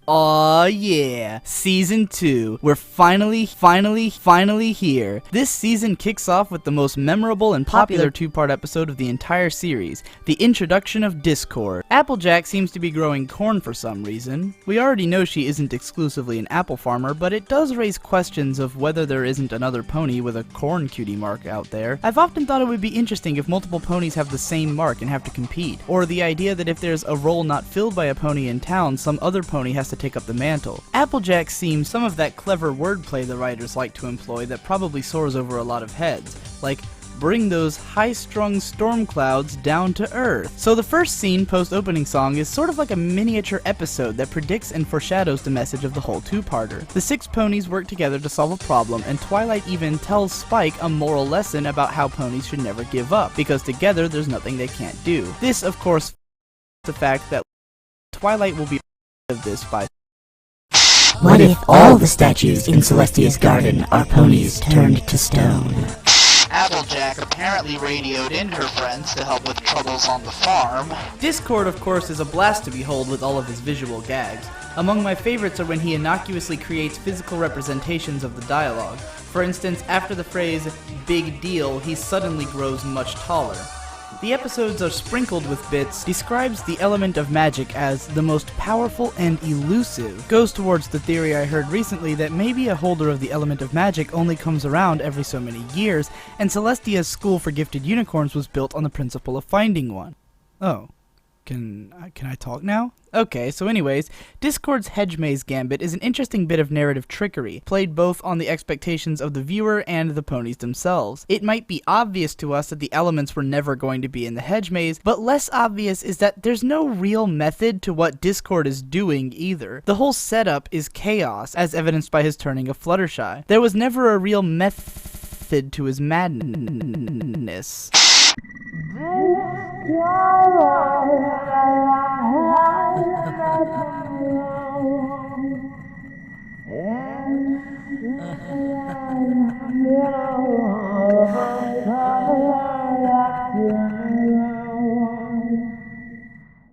Aw yeah, Season 2. We're finally here. This season kicks off with the most memorable and popular two-part episode of the entire series, the introduction of Discord. Applejack seems to be growing corn for some reason. We already know she isn't exclusively an apple farmer, but it does raise questions of whether there isn't another pony with a corn cutie mark out there. I've often thought it would be interesting if multiple ponies have the same mark and have to compete, or the idea that if there's a role not filled by a pony in town, some other pony has to take up the mantle. Applejack seems some of that clever wordplay the writers like to employ that probably soars over a lot of heads, like bring those high-strung storm clouds down to earth. So the first scene post-opening song is sort of like a miniature episode that predicts and foreshadows the message of the whole two-parter. The 6 ponies work together to solve a problem, and Twilight even tells Spike a moral lesson about how ponies should never give up, because together there's nothing they can't do. This, of course, the fact that Twilight will be of this by what if all the statues in Celestia's garden are ponies turned to stone? Applejack apparently radioed in her friends to help with troubles on the farm. Discord, of course, is a blast to behold with all of his visual gags. Among my favorites are when he innocuously creates physical representations of the dialogue. For instance, after the phrase, "big deal," he suddenly grows much taller. The episodes are sprinkled with bits, describes the element of magic as the most powerful and elusive, goes towards the theory I heard recently that maybe a holder of the element of magic only comes around every so many years, and Celestia's school for gifted unicorns was built on the principle of finding one. Oh. Can I talk now? Okay, so anyways, Discord's hedge maze gambit is an interesting bit of narrative trickery, played both on the expectations of the viewer and the ponies themselves. It might be obvious to us that the elements were never going to be in the hedge maze, but less obvious is that there's no real method to what Discord is doing either. The whole setup is chaos, as evidenced by his turning of Fluttershy. There was never a real method to his madness.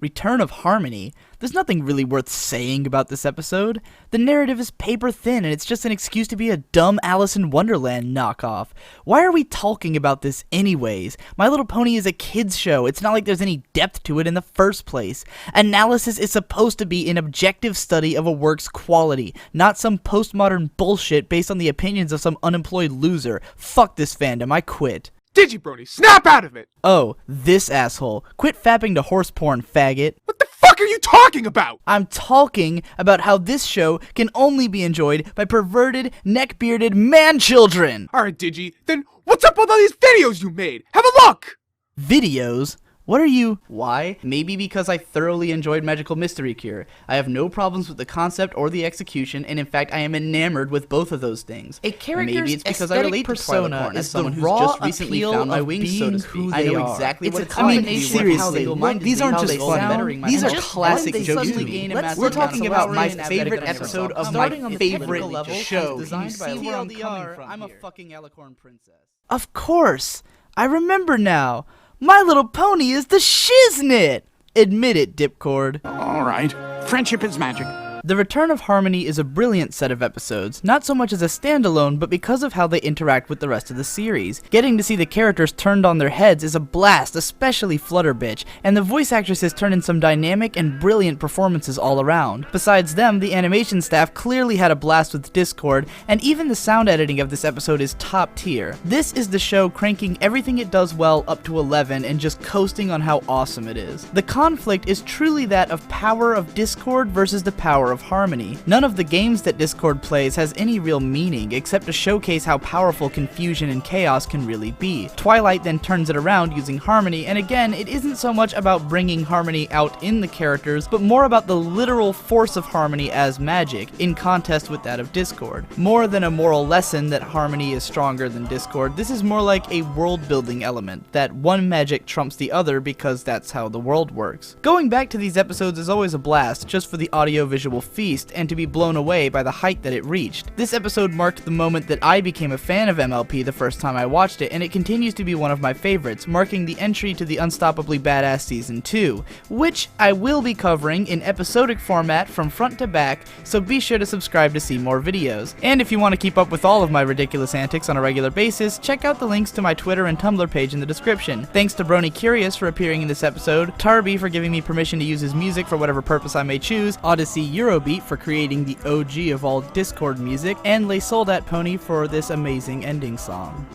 Return of Harmony. There's nothing really worth saying about this episode. The narrative is paper thin and it's just an excuse to be a dumb Alice in Wonderland knockoff. Why are we talking about this anyways? My Little Pony is a kids show. It's not like there's any depth to it in the first place. Analysis is supposed to be an objective study of a work's quality, not some postmodern bullshit based on the opinions of some unemployed loser. Fuck this fandom, I quit. Digibrony, snap out of it! Oh, this asshole. Quit fapping to horse porn, faggot. What the fuck are you talking about? I'm talking about how this show can only be enjoyed by perverted, neck-bearded man-children! Alright, Digi, then what's up with all these videos you made? Have a look! Videos? What are you? Why? Maybe because I thoroughly enjoyed Magical Mystery Cure. I have no problems with the concept or the execution, and in fact, I am enamored with both of those things. A character's maybe it's because I relate persona to Twilight as someone who's just recently found my wings, so to speak. I know exactly what it's like. I mean, seriously, these aren't just fun. These are classic jokes to me. We're talking about my favorite episode of my favorite show. Designed by TLDR, I'm a fucking Alicorn princess. Of course! I remember now! My Little Pony is the shiznit! Admit it, Dipcord. Alright, friendship is magic. The Return of Harmony is a brilliant set of episodes, not so much as a standalone, but because of how they interact with the rest of the series. Getting to see the characters turned on their heads is a blast, especially Flutterbitch, and the voice actresses turn in some dynamic and brilliant performances all around. Besides them, the animation staff clearly had a blast with Discord, and even the sound editing of this episode is top tier. This is the show cranking everything it does well up to 11 and just coasting on how awesome it is. The conflict is truly that of power of Discord versus the power of Harmony. None of the games that Discord plays has any real meaning, except to showcase how powerful confusion and chaos can really be. Twilight then turns it around using Harmony, and again, it isn't so much about bringing Harmony out in the characters, but more about the literal force of Harmony as magic, in contest with that of Discord. More than a moral lesson that Harmony is stronger than Discord, this is more like a world-building element, that one magic trumps the other because that's how the world works. Going back to these episodes is always a blast, just for the audio-visual will feast and to be blown away by the height that it reached. This episode marked the moment that I became a fan of MLP the first time I watched it, and it continues to be one of my favorites, marking the entry to the Unstoppably Badass Season 2, which I will be covering in episodic format from front to back, so be sure to subscribe to see more videos. And if you want to keep up with all of my ridiculous antics on a regular basis, check out the links to my Twitter and Tumblr page in the description. Thanks to Brony Curious for appearing in this episode, Tarby for giving me permission to use his music for whatever purpose I may choose, Odyssey Eurobeat for creating the OG of all Discord music, and Les Soldat Pony for this amazing ending song.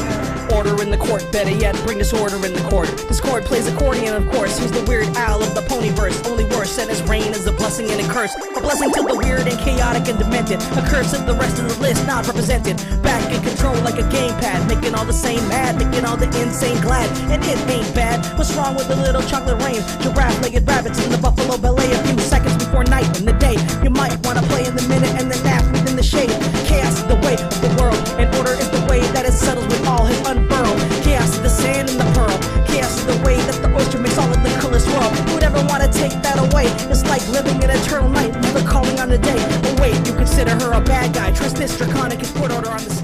Order in the court, better yet, bring disorder in the court. Discord plays accordion, of course. Who's the weird owl of the ponyverse? Only worse, and his reign is a blessing and a curse. A blessing to the weird and chaotic and demented. A curse to the rest of the list, not represented. Back in control like a gamepad, making all the same mad, making all the insane glad. And it ain't bad. What's wrong with the little chocolate rain? Giraffe-legged rabbits in the Buffalo Ballet. A few seconds before night in the day. You might wanna play in the minute and then nap within the shade. Chaos is the way of the world, and order is the way that it settles with all his unfurled. Chaos is the sand and the pearl. Chaos is the way that the oyster makes all of the colors swirl. Who'd ever wanna take that away? It's like living in eternal night, never calling on the day. But wait, you consider her a bad guy. Trust this draconic and put order on the